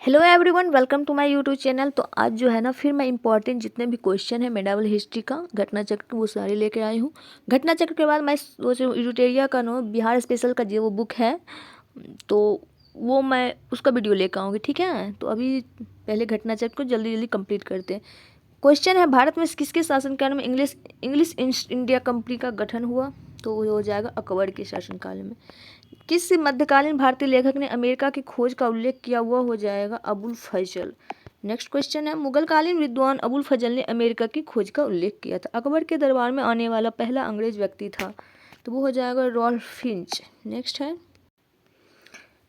Hello everyone, welcome to my YouTube channel. तो आज जो है ना फिर मैं इंपॉर्टेंट जितने भी क्वेश्चन है मेडावल हिस्ट्री का घटना चक्र वो सारे लेकर आई हूँ। घटना चक्र के बाद मैं सोच रही हूँ यूटेरिया का नो बिहार स्पेशल का जो वो बुक है तो वो मैं उसका वीडियो लेकर आऊँगी। ठीक है, तो अभी पहले घटना चक्र को जल्दी जल्दी कंप्लीट करते हैं। क्वेश्चन है, भारत में किसके शासनकाल में English English east India company का गठन हुआ? तो वो हो जाएगा अकबर के शासनकाल में। किस मध्यकालीन भारतीय लेखक ने अमेरिका की खोज का उल्लेख किया? हुआ हो जाएगा अबुल फजल। नेक्स्ट क्वेश्चन है, मुगलकालीन विद्वान अबुल फजल ने अमेरिका की खोज का उल्लेख किया था। अकबर के दरबार में आने वाला पहला अंग्रेज व्यक्ति था, तो वो हो जाएगा रॉल्फ फिंच। नेक्स्ट है,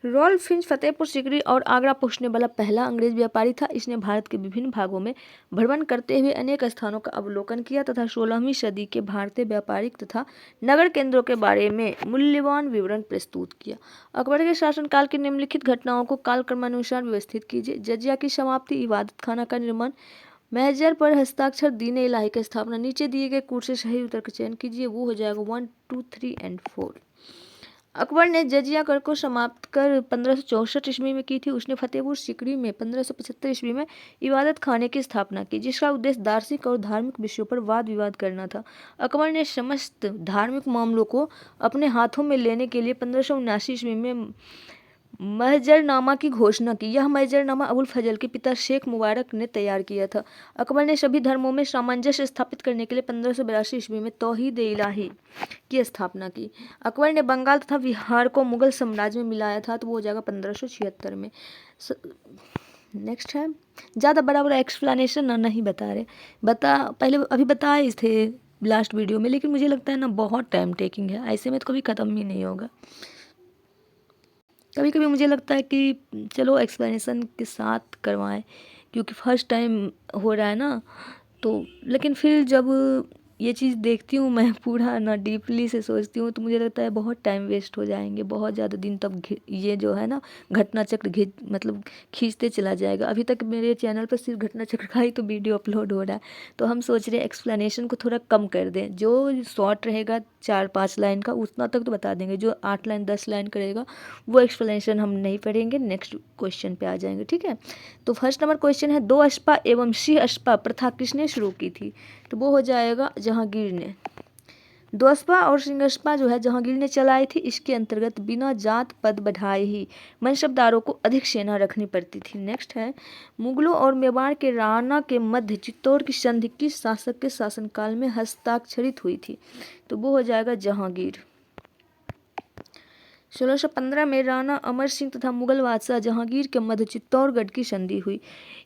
रॉल्फ फिंच फतेहपुर सीकरी और आगरा पहुंचने वाला पहला अंग्रेज व्यापारी था। इसने भारत के विभिन्न भागों में भ्रमण करते हुए अनेक स्थानों का अवलोकन किया तथा 16वीं सदी के भारतीय व्यापारिक तथा नगर केंद्रों के बारे में मूल्यवान विवरण प्रस्तुत किया। अकबर के शासनकाल की निम्नलिखित घटनाओं को कालक्रमानुसार व्यवस्थित कीजिए। जजिया की समाप्ति, इबादत खाना का निर्माण, महजर पर हस्ताक्षर, दीन इलाही की स्थापना। नीचे दिए गए कोड से सही उत्तर का चयन कीजिए। वो हो जाएगा 1, 2, 3 एंड 4। अकबर ने जजिया कर को समाप्त कर 1564 ईस्वी में की थी। उसने फतेहपुर सीकरी में 1575 ईस्वी में इबादत खाने की स्थापना की, जिसका उद्देश्य दार्शनिक और धार्मिक विषयों पर वाद विवाद करना था। अकबर ने समस्त धार्मिक मामलों को अपने हाथों में लेने के लिए 1579 ईस्वी में महजरनामा की घोषणा की। यह महजरनामा अबुल फजल के पिता शेख मुबारक ने तैयार किया था। अकबर ने सभी धर्मों में सामंजस्य स्थापित करने के लिए 1582 ईस्वी में तौहीद इलाही की स्थापना की। अकबर ने बंगाल तथा बिहार को मुगल साम्राज्य में मिलाया था, तो वो हो जाएगा 1576 में। नेक्स्ट है, ज़्यादा बड़ा बड़ा एक्सप्लेनेशन ना नहीं बता रहे, पहले अभी बताए थे लास्ट वीडियो में, लेकिन मुझे लगता है ना बहुत टाइम टेकिंग है, ऐसे में तो कभी ख़त्म ही नहीं होगा। कभी कभी मुझे लगता है कि चलो एक्सप्लेनेशन के साथ करवाएं, क्योंकि फर्स्ट टाइम हो रहा है ना, तो लेकिन फिर जब ये चीज़ देखती हूँ मैं पूरा ना डीपली से सोचती हूँ, तो मुझे लगता है बहुत टाइम वेस्ट हो जाएंगे, बहुत ज़्यादा दिन तक ये जो है ना घटना चक्र मतलब खींचते चला जाएगा। अभी तक मेरे चैनल पर सिर्फ घटना चक्र का ही तो वीडियो अपलोड हो रहा है, तो हम सोच रहे हैं एक्सप्लेनेशन को थोड़ा कम कर दें। जो शॉर्ट रहेगा 4-5 लाइन का उतना तक तो बता देंगे, जो 8 लाइन 10 लाइन करेगा वो एक्सप्लेनेशन हम नहीं पढ़ेंगे, नेक्स्ट क्वेश्चन पे आ जाएंगे। ठीक है, तो फर्स्ट नंबर क्वेश्चन है, 2 अशपा एवं सिंह अशपा प्रथा किसने शुरू की थी? तो वो हो जाएगा जहांगीर ने। 2 अशपा और सिंह अशपा जो है जहांगीर ने चलाई थी। इसके अंतर्गत बिना जात पद बढ़ाए ही मनसबदारों को अधिक सेना रखनी पड़ती थी। नेक्स्ट है, मुगलों और मेवाड़ के राणा के मध्य चित्तौड़ की संधि किस शासक के शासनकाल में हस्ताक्षरित हुई थी? तो वो हो जाएगा जहांगीर। 1615 में राणा अमर सिंह तथा मुगल बादशाह जहांगीर के मध्य चित्तौड़गढ़ की संधि हुई।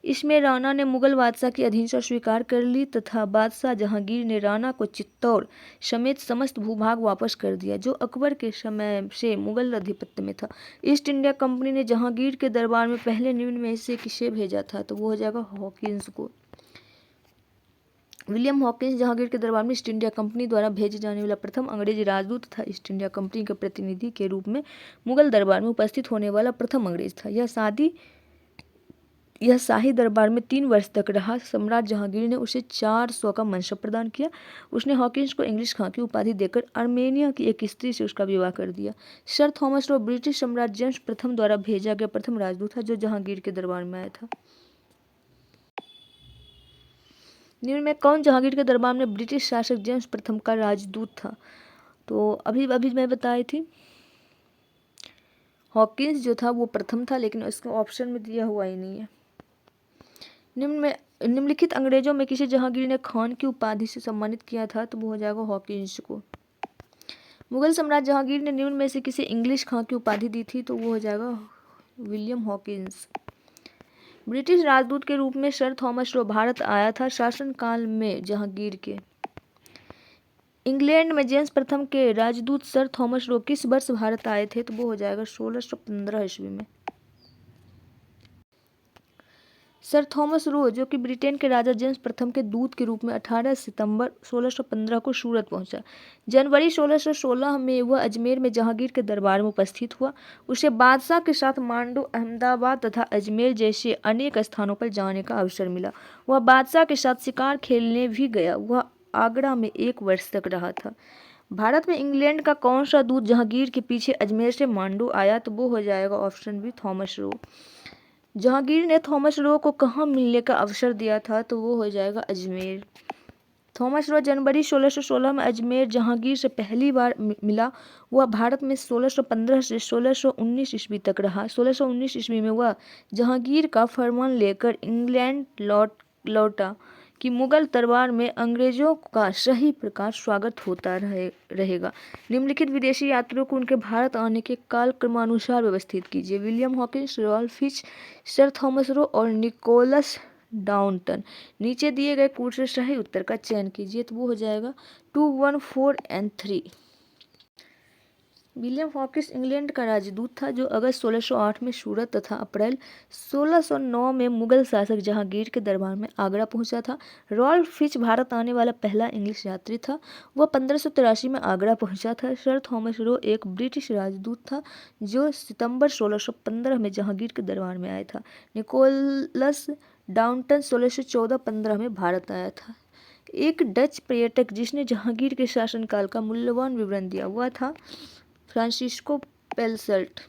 इसमें राणा ने मुगल बादशाह की अधीनता स्वीकार कर ली तथा बादशाह जहांगीर ने राणा को चित्तौड़ समेत समस्त भूभाग वापस कर दिया, जो अकबर के समय से मुगल आधिपत्य में था। ईस्ट इंडिया कंपनी ने जहांगीर के दरबार में पहले निम्न में से किसे भेजा था? तो वो हो जाएगा हॉकिंस को। विलियम हॉकिंस जहांगीर के दरबार में ईस्ट इंडिया कंपनी द्वारा भेजे जाने वाला प्रथम अंग्रेज राजदूत तथा ईस्ट इंडिया कंपनी के प्रतिनिधि के रूप में मुगल दरबार में उपस्थित होने वाला प्रथम अंग्रेज था। यह शाही दरबार में 3 वर्ष तक रहा। सम्राट जहांगीर ने उसे 400 का मनसब प्रदान किया। उसने हॉकिंस को इंग्लिश खां की उपाधि देकर आर्मेनिया की एक स्त्री से उसका विवाह कर दिया। सर थॉमस रो ब्रिटिश सम्राट जेम्स प्रथम द्वारा भेजा गया प्रथम राजदूत था जो जहांगीर के दरबार में आया था। निम्न में कौन जहांगीर के दरबार में ब्रिटिश शासक जेम्स प्रथम का राजदूत था? तो अभी अभी मैं बताई थी, हॉकिंस जो था वो प्रथम था, लेकिन इसके ऑप्शन में दिया हुआ ही नहीं है। निम्नलिखित अंग्रेजों में किसे जहांगीर ने खान की उपाधि से सम्मानित किया था? तो वो हो जाएगा हॉकिंस को। मुगल सम्राट जहांगीर ने निम्न में से किसे इंग्लिश खां की उपाधि दी थी? तो वो हो जाएगा विलियम हॉकिंस। ब्रिटिश राजदूत के रूप में सर थॉमस रो भारत आया था। शासनकाल में जहांगीर के इंग्लैंड में जेम्स प्रथम के राजदूत सर थॉमस रो किस वर्ष भारत आए थे? तो वो हो जाएगा 1615 ईस्वी में। सर थॉमस रो जो कि ब्रिटेन के राजा जेम्स प्रथम के दूत के रूप में 18 सितंबर 1615 को सूरत पहुंचा। जनवरी 1616 में वह अजमेर में जहांगीर के दरबार में उपस्थित हुआ। उसे बादशाह के साथ मांडू, अहमदाबाद तथा अजमेर जैसे अनेक स्थानों पर जाने का अवसर मिला। वह बादशाह के साथ शिकार खेलने भी गया। वह आगरा में 1 वर्ष तक रहा था। भारत में इंग्लैंड का कौन सा दूत जहांगीर के पीछे अजमेर से मांडू आया? तो वो हो जाएगा option B Thomas Roe. Jahangir ने थॉमस रो को कहाँ मिलने का अवसर दिया था, तो वो हो जाएगा अजमेर। थॉमस रो जनवरी 1616 में अजमेर जहांगीर से पहली बार मिला। वह भारत में 1615 से 1619 ईस्वी तक रहा। 1619 ईस्वी में वह जहांगीर का फरमान लेकर इंग्लैंड लौटा कि मुगल दरबार में अंग्रेजों का सही प्रकार स्वागत होता रहेगा। निम्नलिखित विदेशी यात्रियों को उनके भारत आने के काल क्रमानुसार व्यवस्थित कीजिए। William Hawkins, Ralph Fitch, sir Thomas Roe और निकोलस डाउंटन। नीचे दिए गए कोड से सही उत्तर का चयन कीजिए, तो वो हो जाएगा 2, 1, 4 और 3। विलियम हॉकिंस इंग्लैंड का राजदूत था जो अगस्त 1608 में सूरत तथा अप्रैल 1609 में मुगल शासक जहांगीर के दरबार में आगरा पहुंचा था। रॉल्फ फिच भारत आने वाला पहला इंग्लिश यात्री था। वह 1583 में आगरा पहुंचा था। सर थॉमस रो एक ब्रिटिश राजदूत था जो सितंबर 1615 में जहांगीर के दरबार में आया था। निकोलस डाउंटन 1614-15 में भारत आया था। एक डच पर्यटक जिसने जहांगीर के शासनकाल का मूल्यवान विवरण दिया हुआ था फ्रांसिस्को पेलसल्ट।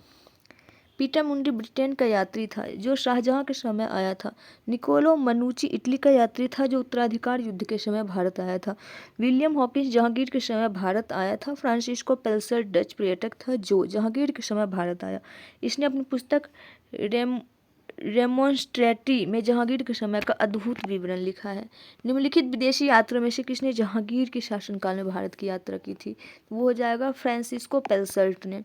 पीटर मुंडी ब्रिटेन का यात्री था जो शाहजहां के समय आया था। निकोलो मनुची इटली का यात्री था जो उत्तराधिकार युद्ध के समय भारत आया था। विलियम हॉकिंस जहांगीर के समय भारत आया था। फ्रांसिस्को पेलसल्ट डच पर्यटक था जो जहांगीर के समय भारत आया। इसने अपनी पुस्तक रेमोन्स्ट्रेटी में जहांगीर के समय का अद्भुत विवरण लिखा है। निम्नलिखित विदेशी यात्रियों में से किसने जहांगीर के शासनकाल में भारत की यात्रा की थी, वो हो जाएगा फ्रांसिस्को पेलसल्ट ने।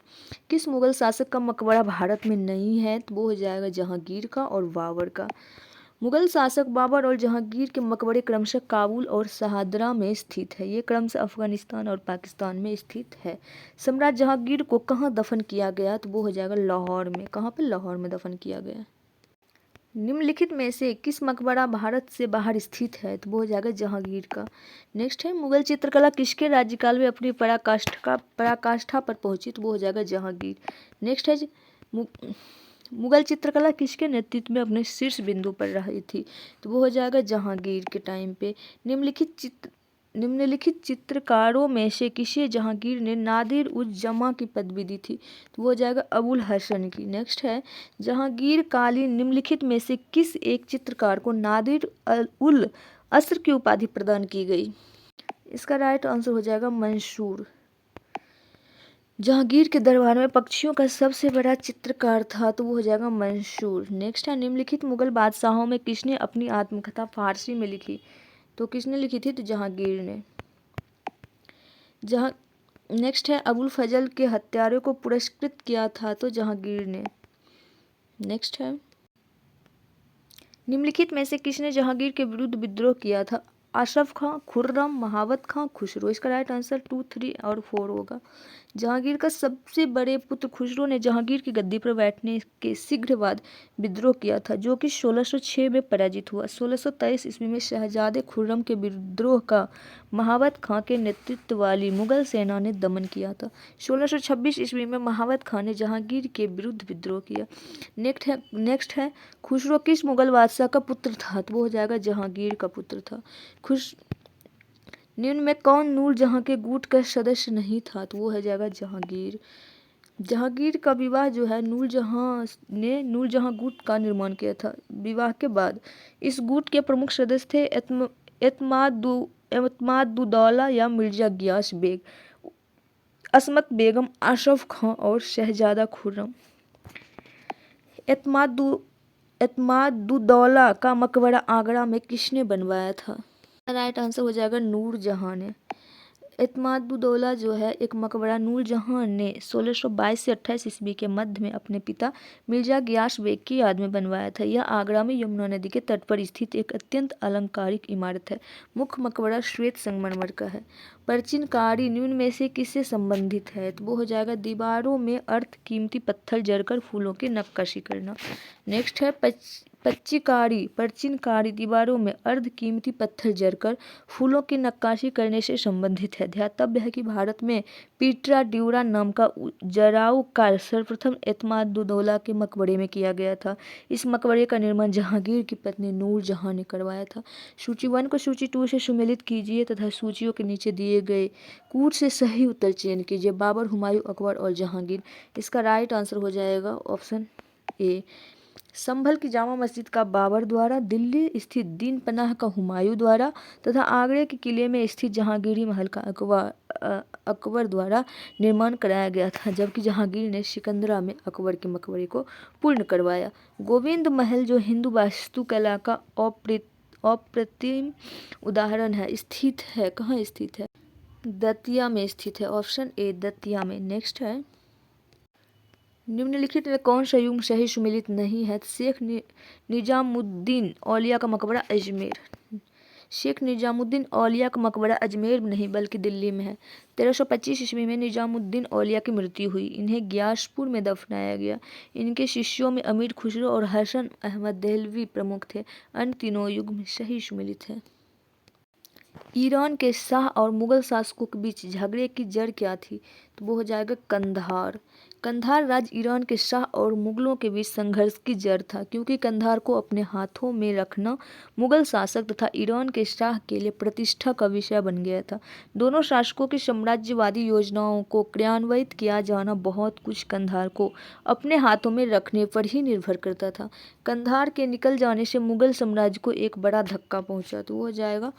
किस मुगल शासक का मकबरा भारत में नहीं है, तो वो हो जाएगा जहांगीर का और बाबर का। मुगल शासक बाबर और जहांगीर के मकबरे क्रमशः काबुल और शहादरा में स्थित है। ये क्रमशः अफगानिस्तान और पाकिस्तान में स्थित है। सम्राट जहांगीर को कहाँ दफन किया गया, तो वो हो जाएगा लाहौर में। कहाँ पे? लाहौर में दफन किया गया। निम्नलिखित में से किस मकबरा भारत से बाहर स्थित है, तो वो हो जाएगा जहांगीर का। नेक्स्ट है मुगल चित्रकला किसके राज्यकाल में अपनी पराकाष्ठा पर पहुंची, तो वो हो जाएगा जहांगीर। नेक्स्ट है मुगल चित्रकला किसके नेतृत्व में अपने शीर्ष बिंदु पर रही थी, तो वो हो जाएगा जहांगीर के टाइम पे। निम्नलिखित चित्रकारों में से किसे जहांगीर ने नादिर उज जमा की पदवी दी थी, तो वो हो जाएगा अबुल हसन की। नेक्स्ट है जहांगीर कालीन निम्नलिखित में से किस एक चित्रकार को नादिर उल असर की उपाधि प्रदान की गई, इसका राइट आंसर हो जाएगा मंसूर। जहांगीर के दरबार में पक्षियों का सबसे बड़ा चित्रकार था, तो वो हो जाएगा मंसूर। नेक्स्ट है निम्नलिखित मुगल बादशाहों में किसने अपनी आत्मकथा फारसी में लिखी, तो किसने लिखी थी, तो जहांगीर ने। नेक्स्ट है अबुल फजल के हत्यारों को पुरस्कृत किया था, तो जहांगीर ने। नेक्स्ट है निम्नलिखित में से किसने जहांगीर के विरुद्ध विद्रोह किया था, अशरफ खां, खुर्रम, महावत खां, खुसरो। इसका राइट आंसर 2, 3 और 4 होगा। जहांगीर का सबसे बड़े पुत्र खुसरो ने जहांगीर की गद्दी पर बैठने के शीघ्र बाद विद्रोह किया था जो कि 1606 में पराजित हुआ। 1623 ईस्वी में शहजादे खुर्रम के विद्रोह का महावत खां के नेतृत्व वाली मुगल सेना ने दमन किया था। 1626 ईस्वी में महावत खां ने जहांगीर के विरुद्ध विद्रोह किया। नेक्स्ट है खुसरो किस मुगल बादशाह का पुत्र था, तो वो हो जाएगा जहांगीर का पुत्र था। निम्न में कौन नूरजहां के गुट का सदस्य नहीं था, तो वो हो जाएगा जहांगीर। जहांगीर का विवाह जो है नूरजहां ने नूरजहां गुट का निर्माण किया था। विवाह के बाद इस गुट के प्रमुख सदस्य थे एतमादुद्दौला या मिर्जा गियास बेग, असमत बेगम, अशरफ खां और शहजादा खुर्रम। एतमादुद्दौला का मकबरा आगरा में किसने बनवाया था, राइट आंसर हो जाएगा नूरजहां ने। एतमादुद्दौला जो है एक मकबरा नूरजहां ने 1622 से 28 ईस्वी के मध्य में अपने पिता मिर्जा गियास बेग की याद में बनवाया था। यह आगरा में यमुना नदी के तट पर स्थित एक अत्यंत अलंकारिक इमारत है। मुख्य मकबरा श्वेत संगमरमर का है। प्राचीनकारी निम्न में से किससे संबंधित है, तो वो हो जाएगा दीवारों में अर्ध कीमती पत्थर जड़कर फूलों की नक्काशी करना। नेक्स्ट है प्राचीनकारी दीवारों में अर्ध कीमती पत्थर जड़कर फूलों की नक्काशी करने से संबंधित है। ध्यातव्य है कि भारत में पीटरा ड्यूरा नाम का जराऊ कार्य सर्वप्रथम एतमादुद्दौला के मकबरे में किया गया था। इस मकबरे का निर्माण जहांगीर की पत्नी नूरजहां ने करवाया था। सूची 1 को सूची 2 से सुमेलित कीजिए तथा सूचियों के नीचे दिए गए कूट से सही उत्तर चयन कीजिए। बाबर, हुमायूं, अकबर और जहांगीर। इसका राइट आंसर हो जाएगा ऑप्शन ए। संभल की जामा मस्जिद का बाबर द्वारा, दिल्ली स्थित दीन पनाह का हुमायूं द्वारा तथा आगरे के किले में स्थित जहांगीरी महल का अकबर द्वारा निर्माण कराया गया था, जबकि जहांगीर ने सिकंदरा में अकबर के मकबरे को पूर्ण करवाया। गोविंद महल जो हिंदू वास्तुकला का अप्रतिम उदाहरण है, स्थित है, कहाँ स्थित है? दतिया में स्थित है। ऑप्शन ए दतिया में। नेक्स्ट है, निम्नलिखित में कौन सा युग्म सही सुमेलित नहीं है? शेख निजामुद्दीन औलिया का मकबरा अजमेर। शेख निजामुद्दीन औलिया का मकबरा अजमेर में नहीं बल्कि दिल्ली में है। 1325 ईस्वी में निजामुद्दीन औलिया की मृत्यु हुई। इन्हें ग्यासपुर में दफनाया गया। इनके शिष्यों में अमीर खुसरो और हसन अहमद देहलवी प्रमुख थे। अन्य तीनों युग्म सही सुमेलित है। ईरान के शाह और मुगल शासकों के बीच झगड़े की जड़ क्या थी? तो वो हो जाएगा कंधार। कंधार राज्य ईरान के शाह और मुगलों के बीच संघर्ष की जड़ था, क्योंकि कंधार को अपने हाथों में रखना मुगल शासक तथा ईरान के शाह के लिए प्रतिष्ठा का विषय बन गया था। दोनों शासकों की साम्राज्यवादी योजनाओं को क्रियान्वित किया जाना बहुत कुछ कंधार को अपने हाथों में रखने पर ही निर्भर करता था। कंधार के निकल जाने से मुगल साम्राज्य को एक बड़ा धक्का पहुंचा। तो वो हो जाएगा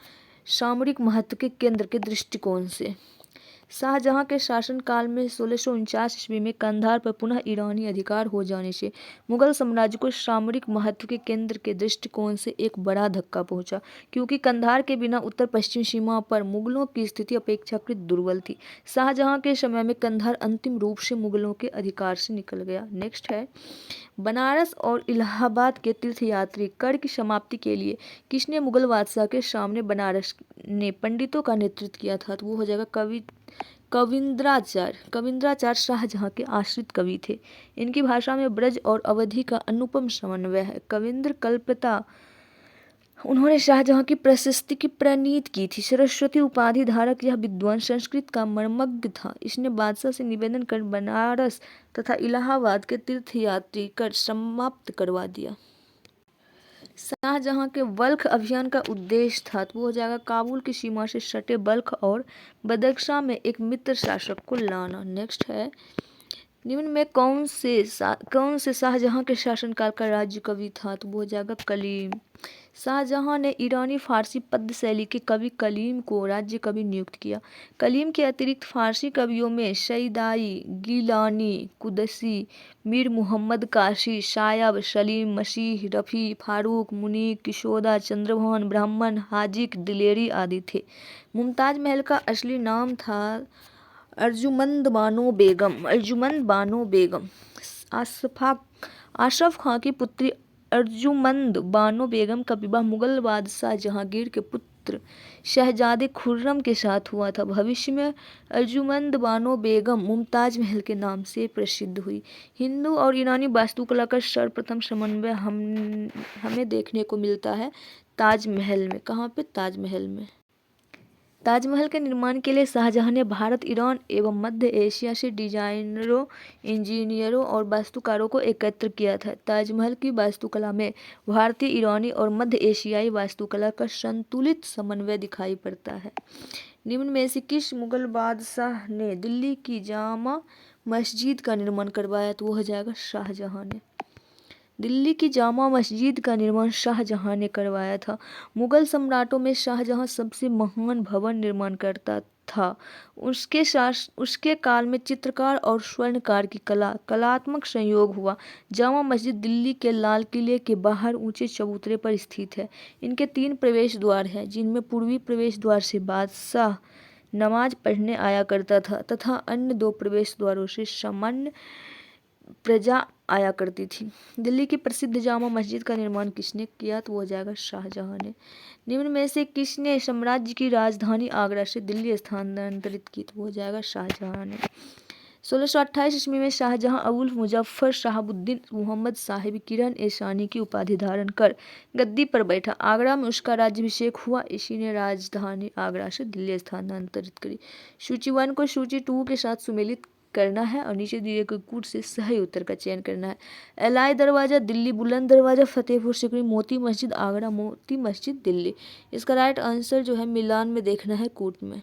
सामरिक महत्व के केंद्र के दृष्टिकोण से। शाहजहां के शासनकाल में 1649 ईस्वी में कंधार पर पुनः ईरानी अधिकार हो जाने से मुगल साम्राज्य को सामरिक महत्व के केंद्र के दृष्टिकोण से एक बड़ा धक्का पहुंचा, क्योंकि कंधार के बिना उत्तर पश्चिम सीमा पर मुगलों की स्थिति अपेक्षाकृत दुर्बल थी। शाहजहां के समय में कंधार अंतिम रूप से मुगलों के अधिकार से निकल गया। नेक्स्ट है, बनारस और इलाहाबाद के तीर्थयात्री कर की समाप्ति के लिए किसने मुगल बादशाह के सामने बनारस ने पंडितों का नेतृत्व किया था? तो वो हो जाएगा कविंद्राचार्य। कविंद्राचार्य शाहजहां के आश्रित कवि थे। इनकी भाषा में ब्रज और अवधी का अनुपम समन्वय है। कविंद्र कल्पता उन्होंने शाहजहां की प्रशस्ति की प्रणीत की थी। सरस्वती उपाधि धारक यह विद्वान संस्कृत का मर्मज्ञ था। इसने बादशाह से निवेदन कर बनारस तथा इलाहाबाद के तीर्थयात्री कर समाप्त करवा दिया। शाहजहां के बल्ख अभियान का उद्देश्य था, तो वो हो जाएगा काबुल की सीमा से सटे बल्ख और बदख्शां में एक मित्र शासक को लाना। नेक्स्ट है, निम्न में कौन से शाहजहां के शासनकाल का राज्य कवि था? तो वो हो जाएगा कलीम। शाहजहां ने ईरानी फारसी पद्य शैली के कवि कलीम को राज्य कवि नियुक्त किया। कलीम के अतिरिक्त फारसी कवियों में सईदाई, गिलानी, कुदसी, मीर मुहम्मद काशी, शायब, सलीम, मसीह, रफ़ी, फारूक, मुनीक, किशोदा, चंद्रभान, ब्राह्मण, हाजिक, दिलेरी आदि थे। मुमताज महल का असली नाम था अर्जुमंद बानो बेगम। अर्जुमंद बानो बेगम आसफ खां की पुत्री अर्जुमंद बानो बेगम का विवाह मुगल बादशाह जहांगीर के पुत्र शहजादे खुर्रम के साथ हुआ था। भविष्य में अर्जुमंद बानो बेगम मुमताज महल के नाम से प्रसिद्ध हुई। हिंदू और ईरानी वास्तुकला का सर्वप्रथम समन्वय हमें देखने को मिलता है ताजमहल में। कहाँ पे? ताजमहल में। ताजमहल के निर्माण के लिए शाहजहां ने भारत, ईरान एवं मध्य एशिया से डिजाइनरों, इंजीनियरों और वास्तुकारों को एकत्र किया था। ताजमहल की वास्तुकला में भारतीय, ईरानी और मध्य एशियाई वास्तुकला का संतुलित समन्वय दिखाई पड़ता है। निम्न में से किस मुगल बादशाह ने दिल्ली की जामा मस्जिद का निर्माण करवाया? तो वो हो जाएगा शाहजहां ने। दिल्ली की जामा मस्जिद का निर्माण शाहजहां ने करवाया था। मुगल सम्राटों में शाहजहां सबसे महान भवन निर्माण करता था। उसके काल में चित्रकार और स्वर्णकार की कलात्मक संयोग हुआ। जामा मस्जिद दिल्ली के लाल किले के बाहर ऊंचे चबूतरे पर स्थित है। इनके 3 प्रवेश द्वार हैं, जिनमें पूर्वी प्रवेश द्वार से बादशाह नमाज पढ़ने आया करता था तथा अन्य 2 प्रवेश द्वारों से सामान्य प्रजा आया करती थी। दिल्ली की प्रसिद्ध जामा मस्जिद का निर्माण किसने किया? तो वो हो जाएगा शाहजहां ने। निम्न में से किसने साम्राज्य की राजधानी आगरा से दिल्ली स्थानांतरित की? तो वो हो जाएगा शाहजहां ने। 1628 ईस्वी में शाहजहां अबुल मुजफ्फर शहाबुद्दीन मुहम्मद साहिब किरण ऐशानी की उपाधि धारण कर गद्दी पर बैठा। आगरा में उसका राज्याभिषेक हुआ। इसी ने राजधानी आगरा से दिल्ली स्थानांतरित करी। सूची 1 को सूची 2 के साथ सुमेलित करना है और नीचे दिए गए कूट से सही उत्तर का चयन करना है। एलाई दरवाजा दिल्ली, बुलंद दरवाजा फतेहपुर सिकरी, मोती मस्जिद आगरा, मोती मस्जिद दिल्ली। इसका राइट आंसर जो है मिलान में देखना है कूट में।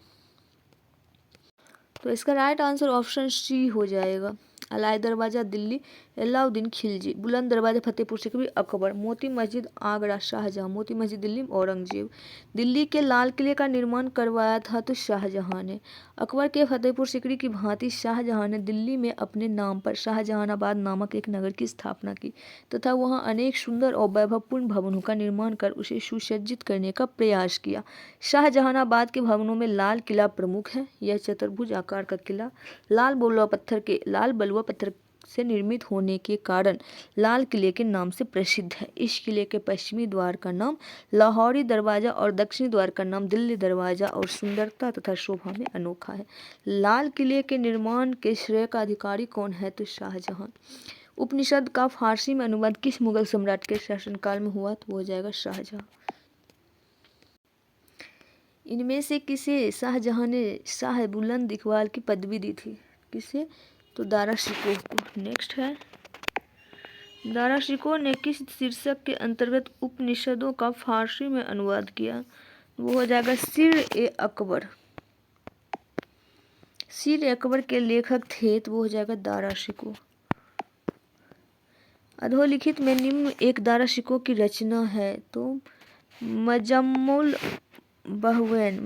तो इसका राइट आंसर ऑप्शन सी हो जाएगा। अलाई दरवाज़ा दिल्ली अलाउद्दीन खिलजी, बुलंद दरवाज़ा फतेहपुर सिकरी अकबर, मोती मस्जिद आगरा शाहजहाँ, मोती मस्जिद दिल्ली औरंगजेब, दिल्ली के लाल किले का निर्माण करवाया था तो शाहजहाँ ने, अकबर के फतेहपुर सिकरी की भांति शाहजहाँ ने दिल्ली में अपने नाम पर शाहजहानाबाद नामक एक नगर की स्थापना की तथा वहाँ अनेक सुंदर और वैभवपूर्ण भवनों का निर्माण कर उसे सुसज्जित करने का प्रयास किया। शाहजहानाबाद के भवनों में लाल किला प्रमुख है। यह चतुर्भुज आकार का किला लाल बलुआ पत्थर से निर्मित होने के कारण लाल किले के नाम से प्रसिद्ध है। इस किले के पश्चिमी द्वार का नाम लाहौरी दरवाजा और दक्षिणी द्वार का नाम दिल्ली दरवाजा और सुंदरता तथा शोभा में अनोखा है। लाल किले के निर्माण के श्रेय का अधिकारी कौन है तो शाहजहां। उपनिषद का फारसी में अनुवाद किस मुगल सम्राट के शासनकाल में हुआ तो वो हो जाएगा शाहजहां। इनमें से किसे शाहजहां ने शाह बुलंद इकबाल की पदवी दी थी? किसे? तो दारा शिकोह को। नेक्स्ट है, दारा शिकोह ने किस शीर्षक के अंतर्गत उपनिषदों का फारसी में अनुवाद किया? वो हो जाएगा सिर ए अकबर। सिर ए अकबर के लेखक थे तो वो हो जाएगा दारा शिकोह। अधोलिखित में निम्न एक दारा शिकोह की रचना है तो मजम्मुल बहवैन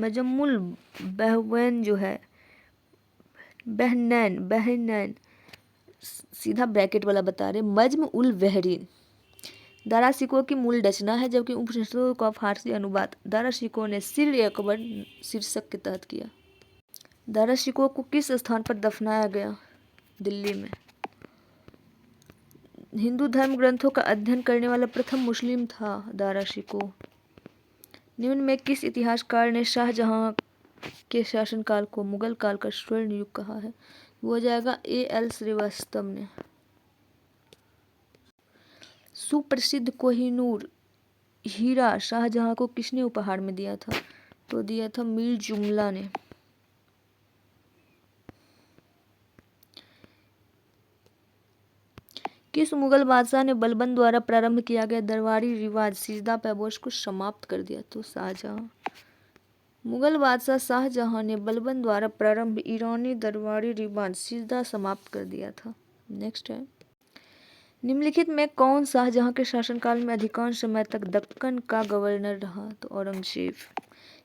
जो है बहनैन सीधा ब्रैकेट वाला बता रहे, मज्म उल बहरीन दारा शिकोह की मूल रचना है, जबकि उपनिषदों का फारसी अनुवाद दारा शिकोह ने सिर ए अकबर शीर्षक के तहत किया। दारा शिकोह को किस स्थान पर दफनाया गया? दिल्ली में। हिंदू धर्म ग्रंथों का अध्ययन करने वाला प्रथम मुस्लिम था दारा शिकोह। निम्न में किस इतिहासकार ने शाहजहां के शासनकाल को मुगल काल का स्वर्ण युग कहा है? वो हो जाएगा A.L. श्रीवास्तव ने। सुप्रसिद्ध कोहिनूर हीरा शाहजहां को किसने उपहार में दिया था? तो दिया था मीर जुमला ने। किस मुगल बादशाह ने बलबन द्वारा प्रारंभ किया गया दरबारी रिवाज सिजदा पैबोश को समाप्त कर दिया? तो शाहजहां। मुगल बादशाह शाहजहां ने बलबन द्वारा प्रारंभ ईरानी दरबारी रिवाज सिजदा समाप्त कर दिया था। नेक्स्ट है, निम्नलिखित में कौन शाहजहां के शासनकाल में अधिकांश समय तक दक्कन का गवर्नर रहा? तो औरंगजेब।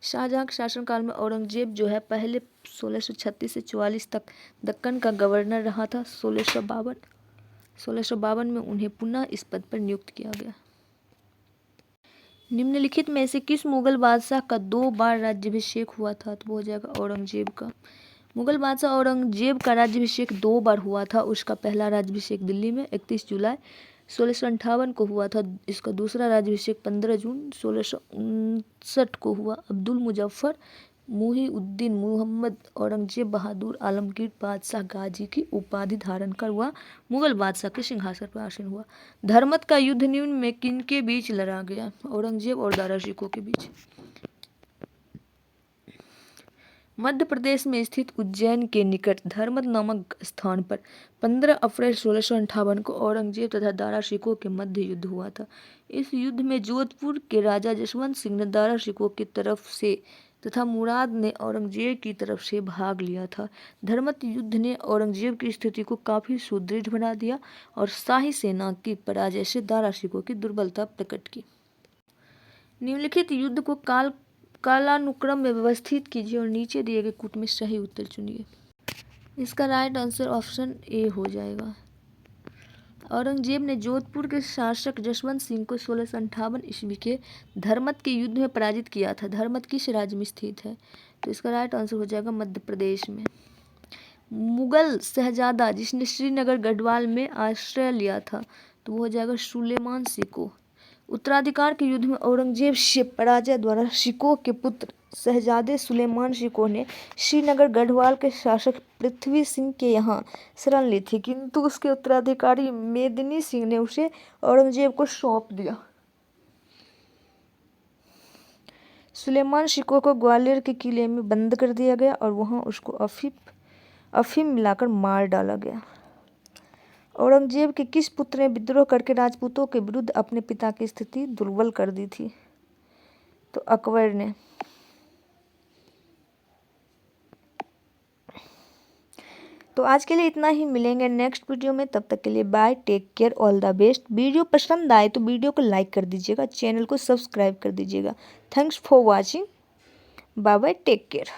शाहजहां के शासनकाल में औरंगजेब जो है पहले 1636 से 44 तक दक्कन का गवर्नर रहा था। 1652 में उन्हें पुनः इस पद पर नियुक्त किया गया। निम्नलिखित में से किस मुगल बादशाह का 2 बार राज्याभिषेक हुआ था? तो वो हो जाएगा औरंगजेब का। मुगल बादशाह औरंगजेब का राज्याभिषेक 2 बार हुआ था। उसका पहला राज्याभिषेक दिल्ली में 31 जुलाई 1658 को हुआ था। इसका दूसरा राज्याभिषेक 15 जून 1659 को हुआ। अब्दुल मुजफ्फर मुहीउद्दीन मुहम्मद औरंगजेब बहादुर आलमगीर बादशाह गाजी की उपाधि धारण कर वह मुगल बादशाह के सिंहासन पर आसीन हुआ। धर्मत का युद्ध निम्न में किनके बीच लड़ा गया? औरंगजेब और दारा शिकोह के बीच। मध्य प्रदेश में स्थित उज्जैन के निकट धर्मत नामक स्थान पर 15 अप्रैल 1658 को औरंगजेब तथा दारा शिकोह के मध्य युद्ध हुआ था। इस युद्ध में जोधपुर के राजा जसवंत सिंह ने दारा शिकोह की तरफ से तथा मुराद ने औरंगजेब की तरफ से भाग लिया था। धर्मत युद्ध ने औरंगजेब की स्थिति को काफी सुदृढ़ बना दिया और शाही सेना की पराजय से दारा शिकोह की दुर्बलता प्रकट की। निम्नलिखित युद्ध को कालानुक्रम में व्यवस्थित कीजिए और नीचे दिए गए कूट में सही उत्तर चुनिए। इसका राइट आंसर ऑप्शन ए हो जाएगा। औरंगजेब ने जोधपुर के शासक जसवंत सिंह को 1658 ईस्वी के धर्मत के युद्ध में पराजित किया था। धर्मत किस राज्य में स्थित है? तो इसका राइट आंसर हो जाएगा मध्य प्रदेश में। मुगल शहजादा जिसने श्रीनगर गढ़वाल में आश्रय लिया था तो वो हो जाएगा सुलेमान शिकोह। उत्तराधिकार के युद्ध में औरंगजेब से पराजय द्वारा शिकोह के पुत्र शहजादे सुलेमान शिकोह ने श्रीनगर गढ़वाल के शासक पृथ्वी सिंह के यहाँ शरण ली थी, किंतु उसके उत्तराधिकारी मेदिनी सिंह ने उसे औरंगजेब को सौंप दिया। सुलेमान शिकोह को ग्वालियर के किले में बंद कर दिया गया और वहाँ उसको अफीम मिलाकर मार डाला गया। औरंगजेब के किस पुत्र ने विद्रोह करके राजपूतों के विरुद्ध अपने पिता की स्थिति दुर्बल कर दी थी? तो अकबर ने। तो आज के लिए इतना ही, मिलेंगे नेक्स्ट वीडियो में, तब तक के लिए bye, take care, all the best. Video पसंद आए तो वीडियो को लाइक कर दीजिएगा, चैनल को सब्सक्राइब कर दीजिएगा। Thanks for watching, bye bye, take care.